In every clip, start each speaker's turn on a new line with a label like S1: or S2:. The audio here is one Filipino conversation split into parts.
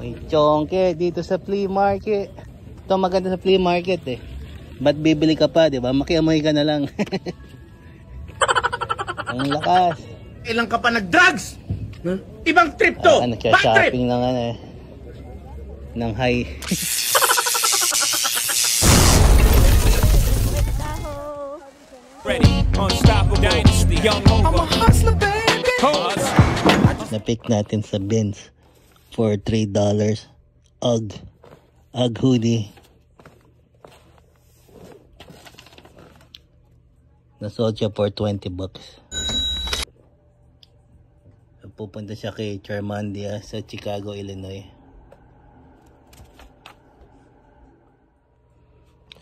S1: May chongke dito sa flea market. Ito maganda sa flea market eh. Ba't bibili ka pa, di ba? Makiamoy ka na lang. Ang lakas.
S2: Ilang ka pa nag-drugs? Huh? Ibang trip to!
S1: Nagsa-shopping ng ano eh. Ng high.
S3: Ready, unstoppable dynasty, young over. I'm a hustler, baby.
S1: Na-pick natin sa Benz for $3. UGG hoodie. Nasold siya for $20. Pupunta siya kay Charmandia sa Chicago, Illinois.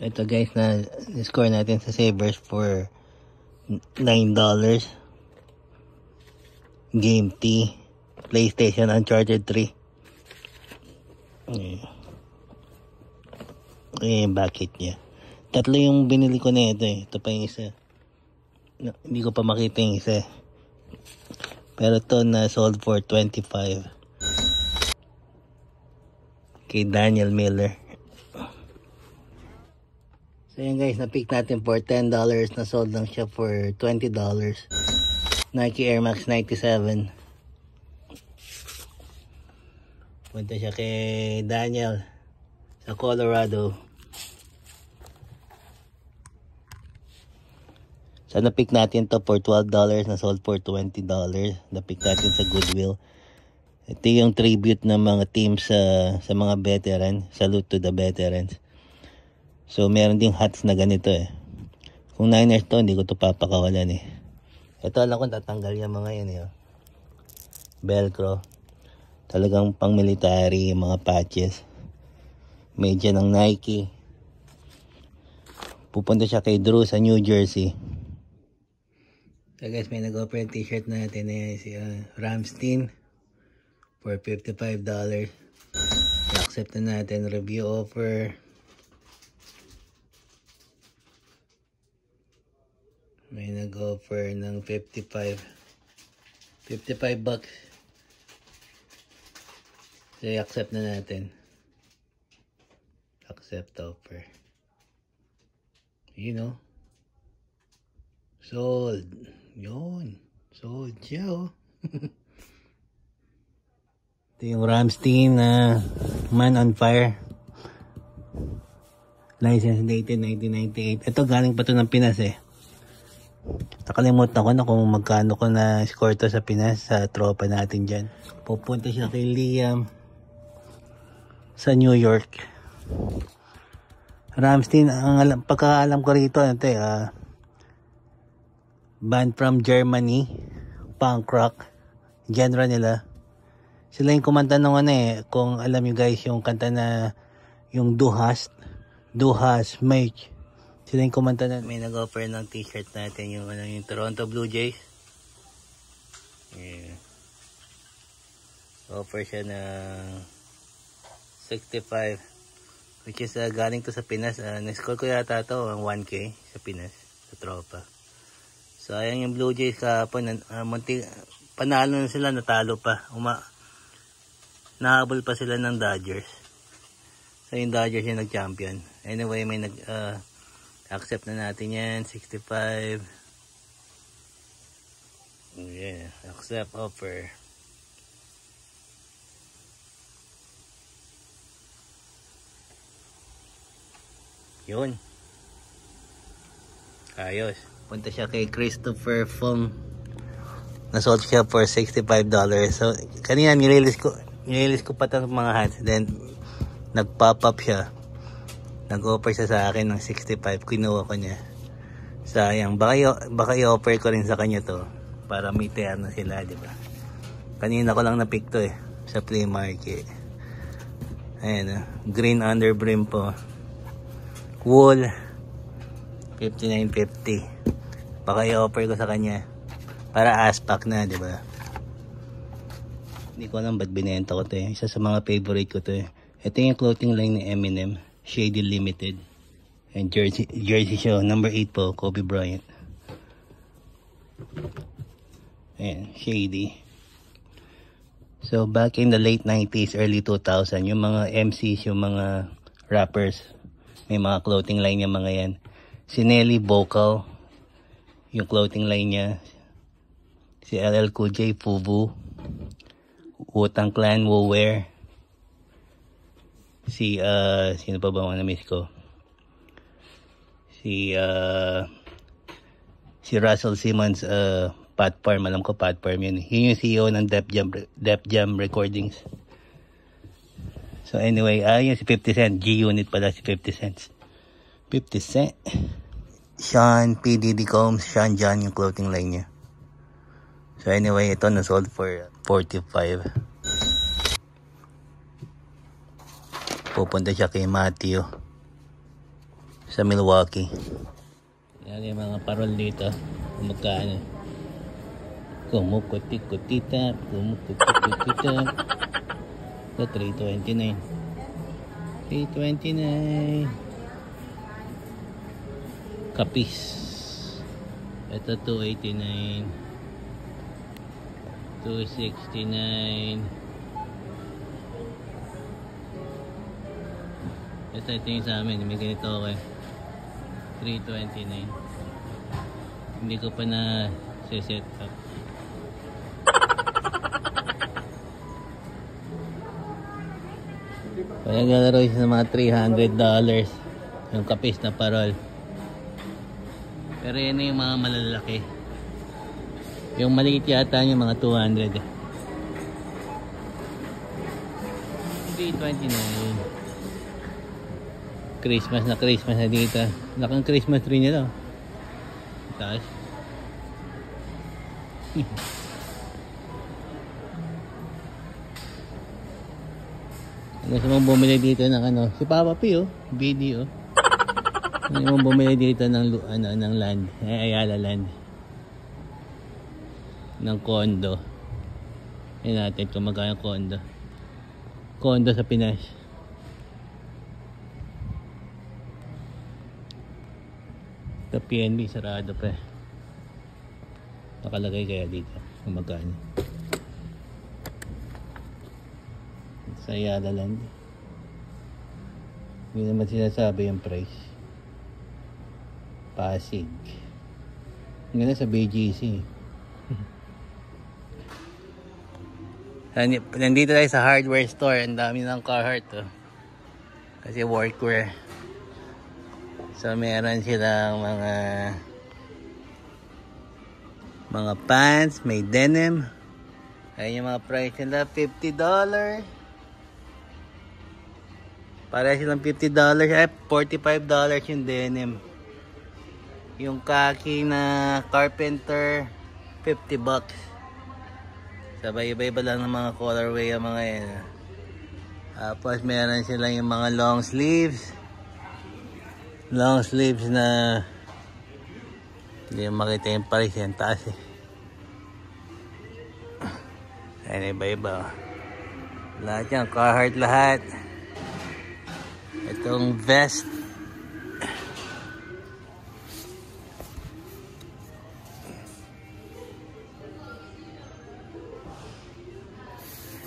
S1: Ito guys, na score natin sa Savers for $9. Game T, PlayStation Uncharted 3. Okay, bakit niya? Tatlo yung binili ko na ito eh. Ito pa yung isa. No, hindi ko pa makita yung isa. Pero ito na sold for $25. Kay Daniel Miller. So yun guys, na-pick natin for $10. Na sold lang siya for $20. Nike Air Max 97. Punta siya kay Daniel sa Colorado. So na-pick natin to for $12. Na sold for $20. Na-pick natin sa Goodwill. Ito yung tribute ng mga teams sa mga veteran. Salute to the veterans. So meron ding hats na ganito eh. Kung Niners to, hindi ko to papakawalan eh. Ito alam ko tatanggal yung mga yan eh. Velcro. Talagang pang military yung mga patches. Medyo ng Nike. Pupunta siya kay Drew sa New Jersey. So guys, may nag-offer yung t-shirt natin eh, si Ramstein for $55. I-accept na natin. Review offer. May nag-offer ng $55. So i-accept na natin. Accept offer. You know. Sold. Yun. Sold siya oh. Ito yung Ramstein Man on Fire. License dated 1998. Ito galing pa to ng Pinas eh. Nakalimutan ko na kung magkano ko na score to sa Pinas sa tropa natin dyan. Pupunta siya kay Liam sa New York. Ramstein, ang pagkakaalam ko rito, band from Germany, punk rock, genre nila. Sila yung kumanta nung kung alam nyo guys yung kanta na yung Du hast mich. Sila yung kumanta na. May nag-offer ng t-shirt natin yung Toronto Blue Jays. Yeah. Offer siya ng $65, which is galing to sa Pinas. Na-score ko yata to ang 1K sa Pinas sa tropa. So ayan yung Blue Jays kahapon. Panalo na sila, natalo pa. Nahabol pa sila ng Dodgers. So yung Dodgers yung nag-champion. Anyway, may accept na natin yan. $65. Yeah, accept offer. Yun. Ayos. Punta siya kay Christopher Fung. Nasold siya for $65. So, kanina nililis ko pa itong mga hats. Then, nag-pop up siya. Nag-offer siya sa akin ng $65. Kinuha ko niya. Sayang. Baka i-offer ko rin sa kanya to. Para may na sila, diba? Kanina ko lang na-pick to eh. Sa flea market. Ayan. Green underbrim po. Wool. $59.50. Baka i-offer ko sa kanya. Para aspak na, diba? Hindi ko alam ba't binenta ko to eh. Isa sa mga favorite ko to eh. Ito yung clothing line ng Eminem. Shady Limited. And jersey show. Number 8 po. Kobe Bryant. Ayan. Shady. So back in the late 90s, early 2000, yung mga MCs, yung mga rappers, may mga clothing line yung mga yan. Si Nelly Vocal, yung clothing line niya. Si LL Cool J, Fubu. Wu-Tang Clan, Wo-Wear. Si, sino pa ba mga na-miss ko? Si Russell Simmons, Pat Farm, alam ko Pat Farm yun. Yun yung CEO ng Def Jam Recordings. So anyway, yun si 50 Cent. G-Unit pala si 50 Cent. 50 Cent. Sean P. Diddy Combs, Sean John yung clothing line niya. So anyway, ito na-sold for $45. Pupunta siya kay Matthew sa Milwaukee. Yan yung mga parol dito. Magkano? Kumukutik-kutita. Kumukutik-kutita. Ito, $329. $329. Kapis. Ito, $289. $269. Ito yung sa amin. May ganito ako eh. $329. Hindi ko pa na set up. Kaya galaro sa mga $300 yung kapis na parol. Pero yan yung mga malalaki. Yung maliit yata yung mga 200. $329. Christmas na dito. Lakang Christmas tree nila. Taas. Gusto mong bumili dito ng ano, si Papa P BD Gusto mong bumili dito ng ng land, Ayala land. Ng condo. Yan natin kung magkano condo. Condo sa Pinas. Ito PNB sarado pa. Nakalagay kaya dito kung magkano. Sa Ayala land. Hindi naman sinasabi yung price. Pasig. Nga na sa BGC. Nandito tayo sa hardware store. Ang dami ng Carhartt kasi workwear. So meron silang mga pants, may denim. Ayun yung mga price nila, $50. Para silang $50, $45 yung denim. Yung khaki na carpenter, $50. Sabay iba-iba lang ng mga colorway yung mga yan. Tapos meron silang yung mga long sleeves. Long sleeves na hindi makita yung price yan, taas eh. Ayan, iba-iba. Lahat yan, Carhartt lahat. Itong vest.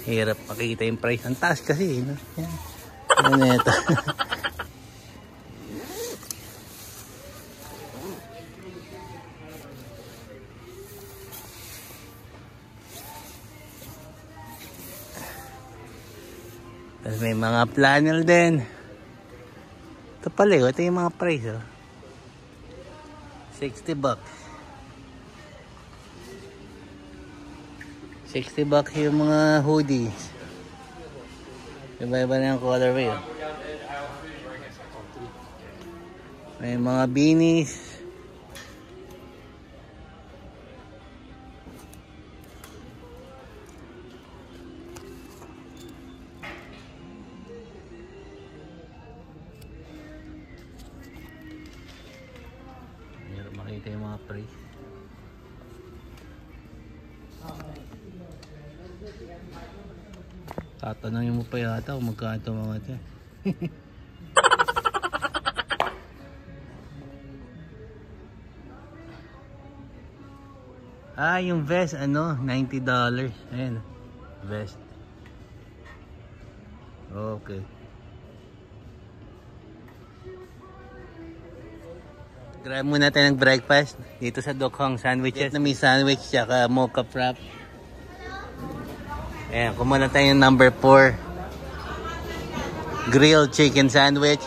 S1: Hirap makita yung price. Ang taas kasi, no? Yan. Ano ito? Tapos may mga flannel din. Ito pala, ito yung mga price, $60. $60 yung mga hoodies. Iba-iba na yung colorway. May mga beanies. Meron makita yung mga price. Tatanungin mo pa yata kung magkano ito mga ito. Yung vest $90. Ayan, vest. Okay. Grab muna tayo ng breakfast dito sa Dokhong Sandwiches. Vietnamese sandwich tsaka mocha frap. Ayan, kumuha tayo ng number 4. Grilled chicken sandwich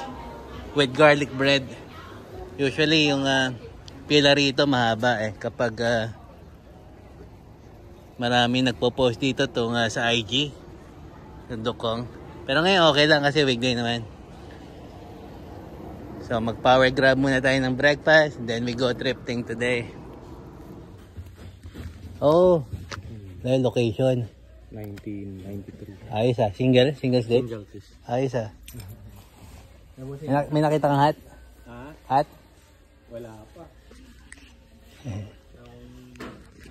S1: with garlic bread. Usually yung pila rito mahaba kapag marami nagpo-post dito sa IG sa Dokhong. Pero ngayon okay lang kasi weekday naman. So mag-power grab muna tayo ng breakfast, then we go thrifting today. Oh, dahil location
S2: 1993.
S1: ayos single stay. Ayos may nakita kang hat? Hat?
S2: Wala pa.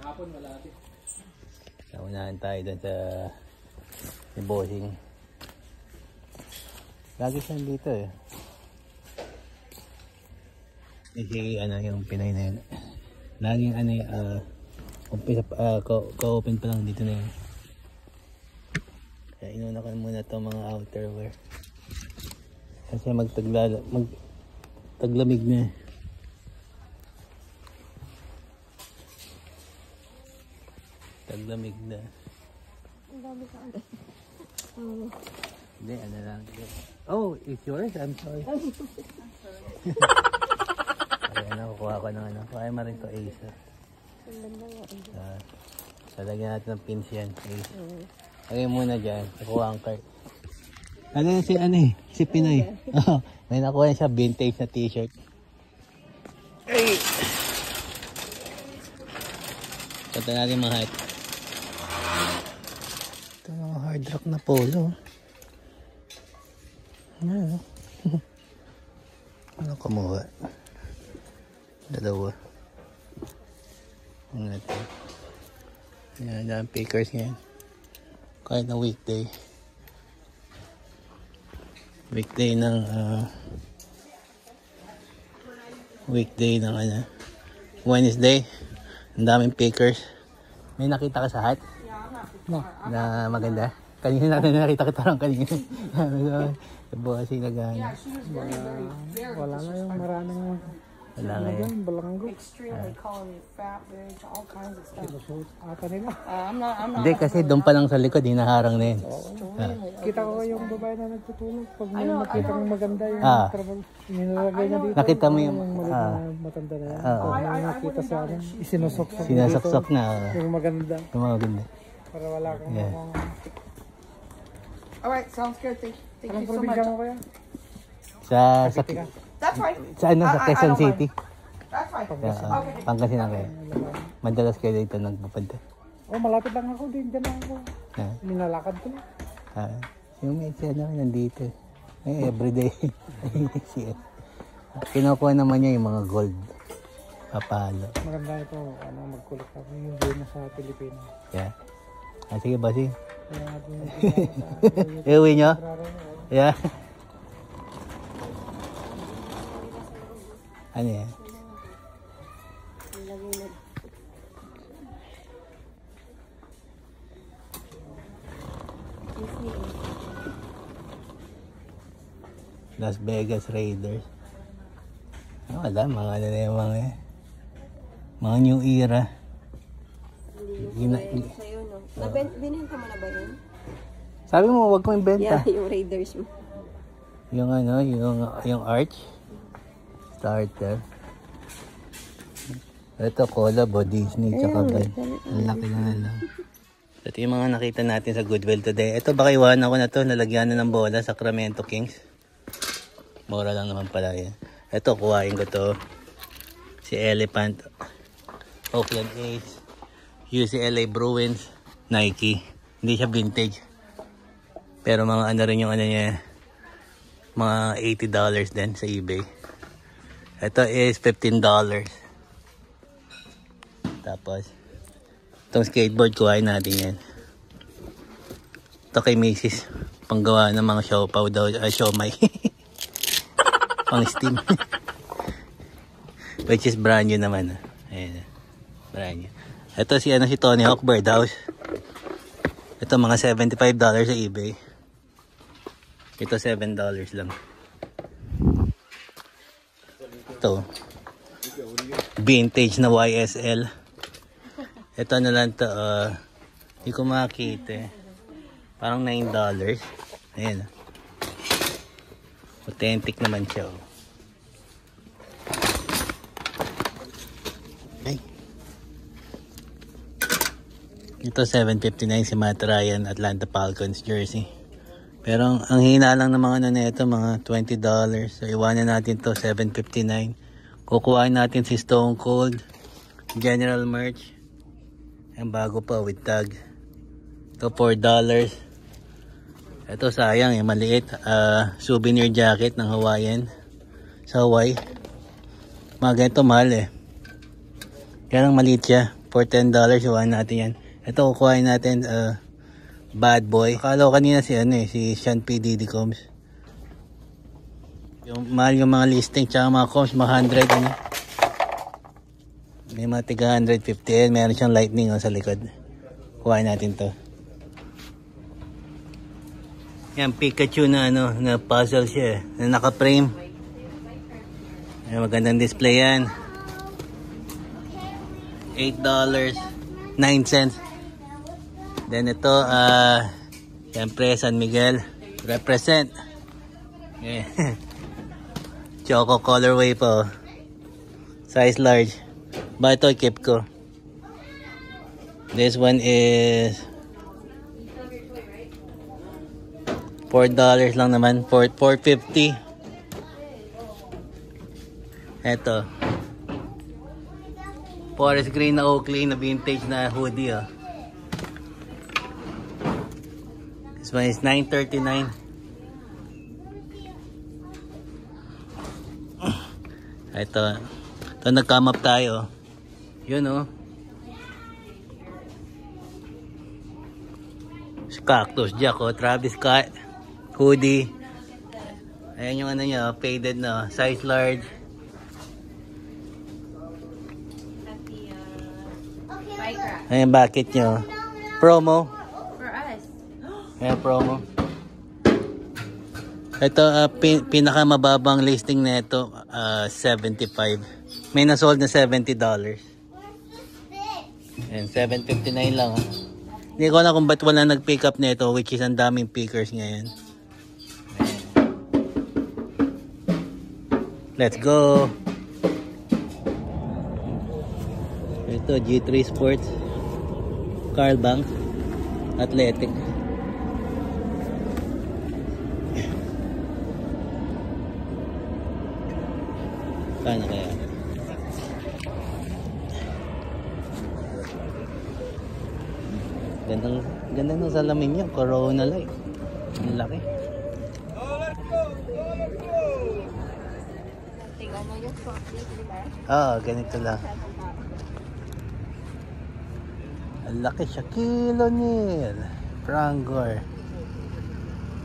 S2: Hapon malapit.
S1: So unahan tayo dun sa bossing. Lagi siya dito Kasi yung Pinay na yun. Laging umpisa ka-open pa lang dito na yun. Kaya inuna ko muna itong mga outerwear. Kasi taglamig na. Taglamig na.
S4: Ang dami ka agad.
S1: Hindi, lang. Oh, it's yours? I'm sorry. Ayan, kukuha ko ng Kaya mo rin ito, Ace.
S4: Ang ganda nga.
S1: Lagyan natin ng pins yan, Ace. Lagyan muna dyan. Kukuha ang cart. Si Pinoy. Oh, may nakuha siya vintage na t-shirt. Ay! Kata natin mga hat. Ito mga hard rock na polo. Ano kumuha? Dalawa. Ano ito? Yan, ang pickers ngayon. Kahit na weekday. Weekday ng Wednesday. Ang daming pickers. May nakita ka sa hat? No. Na maganda? Kanina natin nakita kita lang kanina. Kasi nagana.
S2: Wala na yung maraming
S1: Wala nga yan.
S2: balanggo.
S5: Extremely calling me fat, bitch, all kinds of stuff.
S2: Sinusuot ata nila.
S5: I'm not.
S1: Hindi kasi doon pa lang sa likod, hinaharang na yun.
S2: Kita ko yung babae na nagtutulog. Pag may nakita kong maganda yung trabaho, nilalagay niya dito.
S1: Nakita mo yung
S2: maliit na matanda na yan. Pag may nakita sa akin, isinusoksok
S1: sinasaksok na.
S2: yung maganda.
S1: Yung mga ganda.
S2: Para wala kang
S5: Alright, sounds good. Thank
S2: Anong
S5: you so much.
S2: probinsya mo kaya?
S5: That's fine.
S1: Sa Quezon
S5: don't
S1: City.
S5: That's fine.
S1: Pangasinan kayo. Madalas kayo dito nagpupunta.
S2: Malapit lang ako din. Diyan lang ako. Minalakad ko lang.
S1: Yung may siya na nandito. Everyday. Kinukuha naman niya yung mga gold. Papalo.
S2: Maganda ito. Magkulit ako yung game sa Pilipinas.
S1: Yeah. Sige ba si?
S2: Kaya natin
S1: Iuwi nyo? Yeah. Ano yan? Las Vegas Raiders. Wala, mga ano na yung mga new era.
S4: Sa'yo, no? Binenta mo na ba yun?
S1: Sabi mo, wag mo ibenta.
S4: Yeah, yung Raiders mo.
S1: Yung yung arch. Starter. Ito, collab o Disney, tsaka band. Ang laki na lang. Ito yung mga nakita natin sa Goodwill today. Ito, baka iwanan ko na to. Nalagyan na ng bola, Sacramento Kings. Mura lang naman pala yan. Ito, kuhain ko to. Si Elephant. Oakland A's. UCLA Bruins. Nike. Hindi siya vintage. Pero mga ano rin yung ano niya. Mga $80 din sa eBay. Ito is $15. Tapos, itong skateboard, kuhain natin yan. Ito kay Macy's. Panggawa ng mga siopaw daw. Siomay. Pang steam. Which is brand new naman. Ayan. Brand new. Ito si Tony Hawk Birdhouse. Ito mga $75 sa eBay. Ito $7 lang. Ito vintage na YSL. Ito na lang to, hindi ko makita eh. Parang $9. Ayan. Authentic naman siya. Okay. Ito $7.59 si Matt Ryan, Atlanta Falcons jersey. Pero ang hina lang ng mga ano nito, mga $20. So iwanan natin to $7.59. Kukuhain natin si Stone Cold General Merch. Ang bago pa with tag. Ito $4. Ito sayang eh, maliit. Souvenir jacket ng Hawaiian. Sa Hawaii. Mga ganito mahal eh. Kaya lang maliit siya. For $10 iwanan natin yan. Ito kukuhain natin Bad Boy. Akala ko kanina si si Sean P. Diddy Combs. Yung mahal yung mga listing tsaka mga Combs, mga 100 ano. May mga tiga 150. Meron siyang lightning sa likod. Kuhain natin to. Yan, Pikachu na na puzzle siya na naka-frame. Ayan, magandang display yan. $8.09. Then ito, siyempre San Miguel represent. Yeah. Choco colorway po. Size large. Ba ito keep ko. This one is $4 lang naman. $4.50. Ito. Forest green na Oakley na vintage na hoodie oh. This one is $9.39. Ito nag-come up tayo. Yun oh. Cactus Jack oh, Travis Scott hoodie. Ayan yung niya, faded na, size large. Ayan bucket nyo. Promo. Ayan, promo. Ito, pinakamababang listing na ito, $75. May nasold na $70. Ayan, $7.59 lang. Hindi ko na kung ba't wala nag-pick up na ito, which is ang daming pickers ngayon. Ayan. Let's go! Ito, G3 Sports. Carl Banks. Athletic. Paano kaya? Ganda ng salamin niya, Corona Light. Ang laki. Ganito lang. Ang laki, Shaquille O'Neal, Frangor,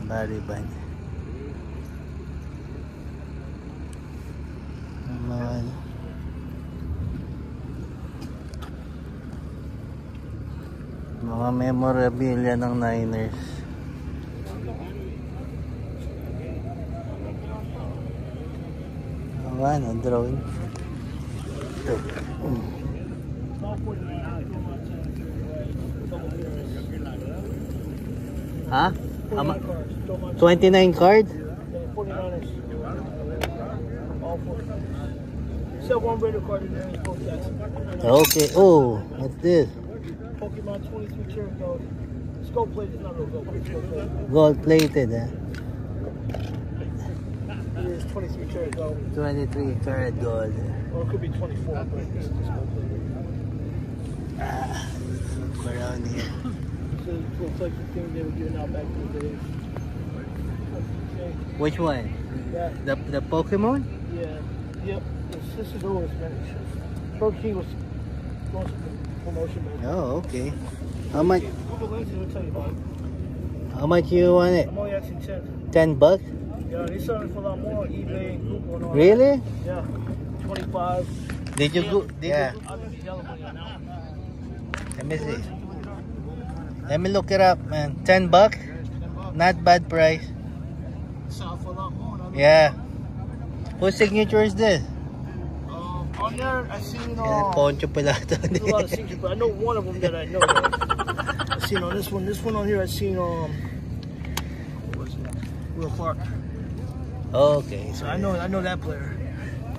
S1: Barry Band. Mga memorabilia ng Niners. Ano, drawing. Ito. Ha? 29 card? Okay. Oh, what's this?
S2: Pokemon 23 chair gold. Skull plated, not real gold, but skull plated.
S1: Gold plated, eh?
S2: It is 23 karat gold.
S1: 23 karat gold.
S2: Or it could be 24, but it's skull plated.
S1: Around here.
S2: So it looks like the thing they were giving out back in the day.
S1: Which one?
S2: Yeah.
S1: The Pokemon?
S2: Yeah. Yep. This is always been. Burger King was most promotion.
S1: Oh, okay. How much?
S2: Google Lenses will tell you about it.
S1: How much you want it?
S2: I'm only asking 10.
S1: $10?
S2: Yeah, they selling for a lot more on eBay and Google and all
S1: Really?
S2: that. Yeah. 25.
S1: Did you go? Yeah.
S2: I'll give you yellow money on that.
S1: Let me see. Let me look it up, man. $10? Not bad price.
S6: sell for a lot more. I mean,
S1: Yeah. Whose signature is this?
S6: on there, I seen
S1: Poncho pala ito.
S6: there's a lot of signatures, but I know one of them that I know. I seen on this one on here. I seen what was it? Will Clark.
S1: Okay.
S6: So I know that player.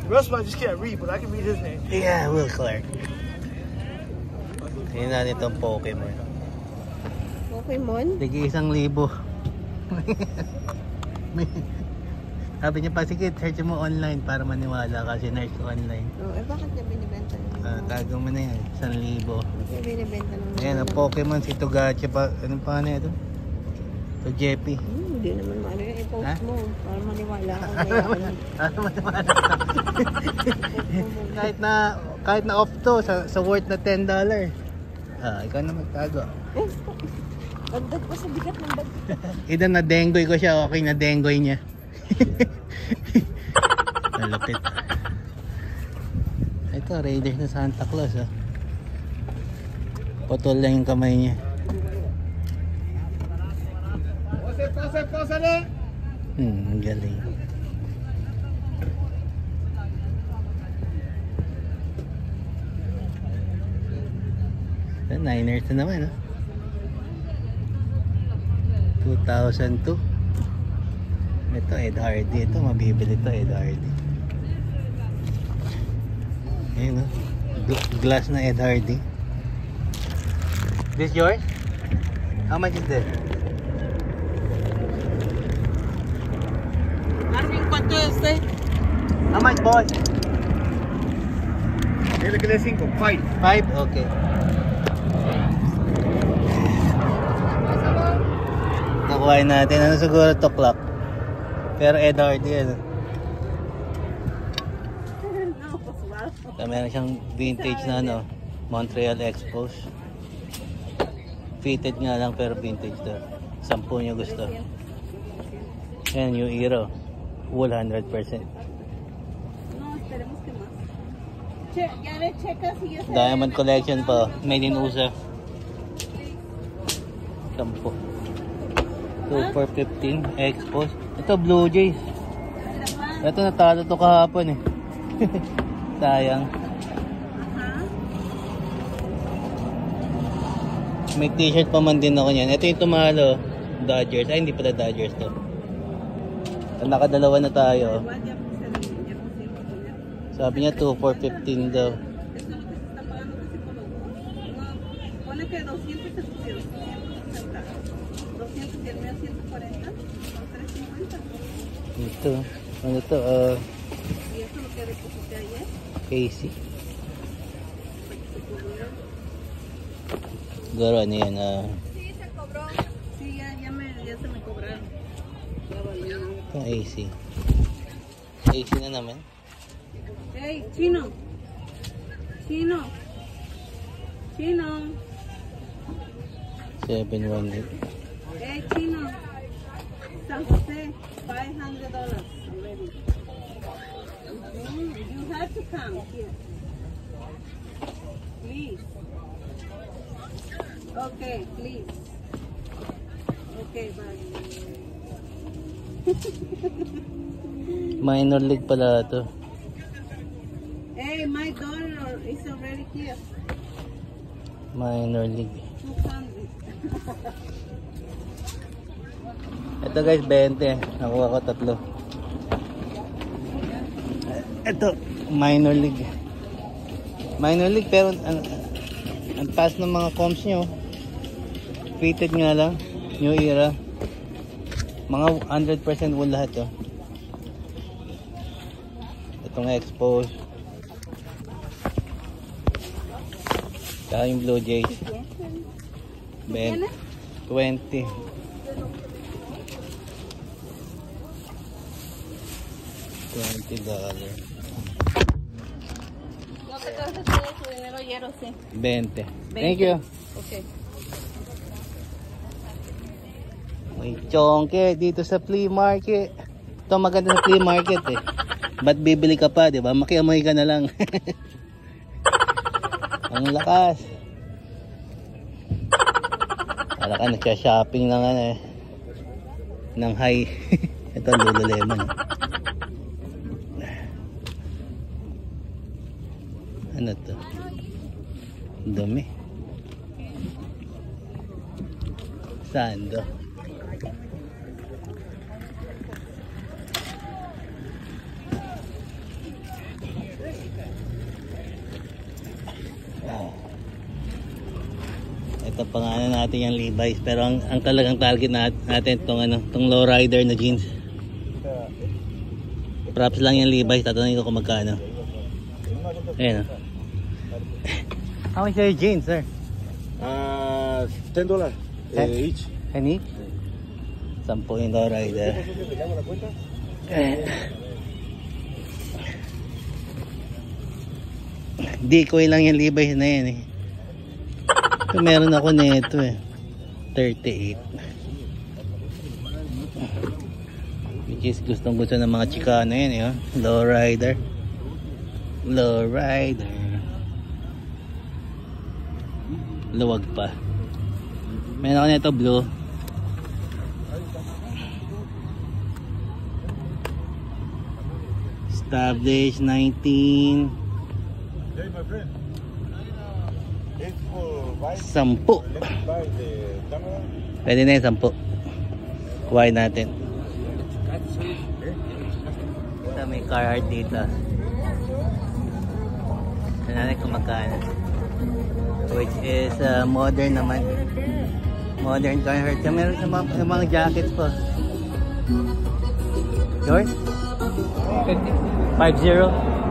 S6: The rest of them I just can't read, but I can read his name.
S1: Yeah, Will Clark. Tingnan natin itong Pokemon.
S4: Pokemon?
S1: Lagi 1,000. Sabi niya pa, sige, search mo online para maniwala kasi nurse ko online.
S4: Oh, bakit niya binibenta naman?
S1: Tago mo na yan, 1,000.
S4: Bakit niya binibenta naman?
S1: Ayan, ang Pokemon, si Togachi pa. Anong pa na ito? To Jeppy.
S4: Hindi naman maano yung i-post mo. Para maniwala ako
S1: Ano maniwala ka? kahit na off to, sa worth na $10. Ikaw na magtago.
S4: Agdag pa sa bigat ng bag.
S1: Ito na dengoy ko siya, okay na dengoy niya. Malapit. Ito, Raiders na Santa Claus. Putol lang yung kamay niya. Ang galing. Niners na naman, 2002. Ito, Ed Hardy. Ito, mabibili ito, Ed Hardy. Ayun, glass na Ed Hardy. This yours? How much is this?
S5: Marvin, ¿cuánto es este?
S1: How much, boss?
S6: Dile que le 5, 5.
S1: 5? Okay. Nakuhain natin. Ano siguro to clock? Pero Ed Hardy yan. Meron siyang vintage na Montreal Expos. Fitted nga lang pero vintage to. 10 niya gusto. Yan, New Era. Wool 100%. Diamond collection pa. Made in USA. 10. 2 for 15. Expos. Ito Blue Jays. Ito natalo to kahapon eh. Sayang. May t-shirt pa man din ako niyan. Ito yung tumalo. Dodgers. Ay, hindi pala Dodgers to. Nakadalawa na tayo. Sabi niya 2 for 15 daw. Ito. Ano to? Casey. Garo ano yan? Ito AC. AC na naman.
S5: Hey, Chino. Chino. Chino.
S1: 718.
S5: Hey, Chino. San Jose, $500 already. You have to come here. Please. Okay, please. Okay, bye.
S1: Minor league pala to.
S5: Hey, my daughter is already here.
S1: Minor league.
S5: 200.
S1: Ito guys, 20. Nakuha ko 3. Ito, minor league. Minor league pero ang taas ng mga comps nyo. Fitted nga lang. New Era. Mga 100% wool lahat to. Itong Expos. Saka yung Blue Jays. 20. $20.
S4: No te quedes todo tu dinero ayer, sí.
S1: 20. Thank you.
S4: Okay.
S1: May chongke dito sa flea market. Ito maganda sa flea market eh. Ba't bibili ka pa, di ba? Makiamoy ka na lang. Ang lakas. Wala ka, nagsha-shopping ng ng high. Ito Ito, Lululemon. Ano to? Dumi. Saan to? Ito pa nga natin yung Levi's, pero ang talagang target natin tong lowrider na jeans. Props lang yung Levi's, tatanungin ko kung magkano. Ayan. How much are your jeans, sir?
S6: $10 each.
S1: Any? 10 yung lowrider. Decoy lang yung Levi's na yan eh. So, meron ako nito eh. 38. Which is gustong gusto ng mga chikano yan eh. Lowrider. Lowrider. Luwag pa. Meron ako nito blue. Established 19.
S6: Hey, my friend. It's for
S1: 10.
S6: buy the camera.
S1: Pwede na yung 10. Kuhain natin. Ito, may Carhartt dito. Ito natin kung magkano. Which is modern naman. Modern Carhartt. Kaya meron sa mga jackets po. Yours? 50.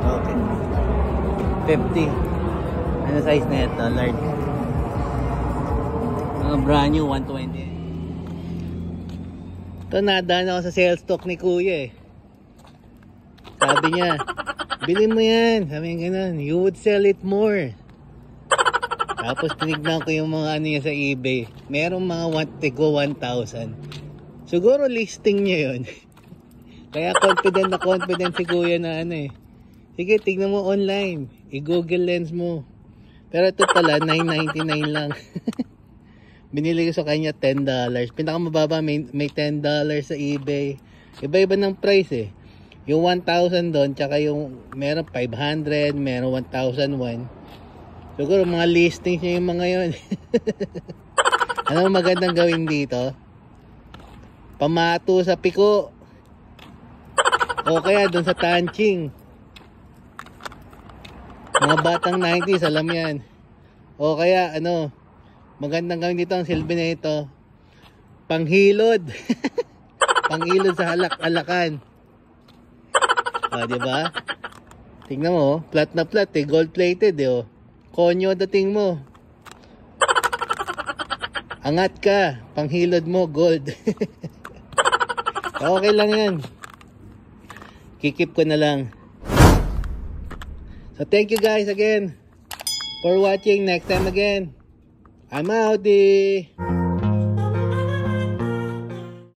S1: Okay. 50. Ano size na ito? Large. Mga brand new, 120. Ito, nadaan ako sa sales stock ni Kuya eh. Sabi niya, bilhin mo yan. Sabi niya ganun, you would sell it more. Tapos tinignan ko yung mga ano niya sa eBay. Merong mga go 1,000. Siguro listing niya yun. Kaya confident si Kuya na ano eh. Sige, tignan mo online. I-Google Lens mo. Pero ito pala, $9.99 lang. Binili ko sa kanya $10. Pinakamababa may $10 sa eBay. Iba-iba ng price eh. Yung 1,000 doon, tsaka yung meron 500, meron 1,001. Siguro mga listings niya yung mga yun. Ano magandang gawin dito? Pamato sa piko. O kaya doon sa Tanching. Mga batang 90s, alam yan. O kaya ano, magandang gawin dito ang silbi na ito. Panghilod. Panghilod sa halak-alakan. O, diba? Tingnan mo, flat na flat eh, gold plated eh. Oh. Konyo dating mo. Angat ka, panghilod mo, gold. Okay lang yan. Kikip ko na lang. So thank you guys again for watching. Next time again. I'm out.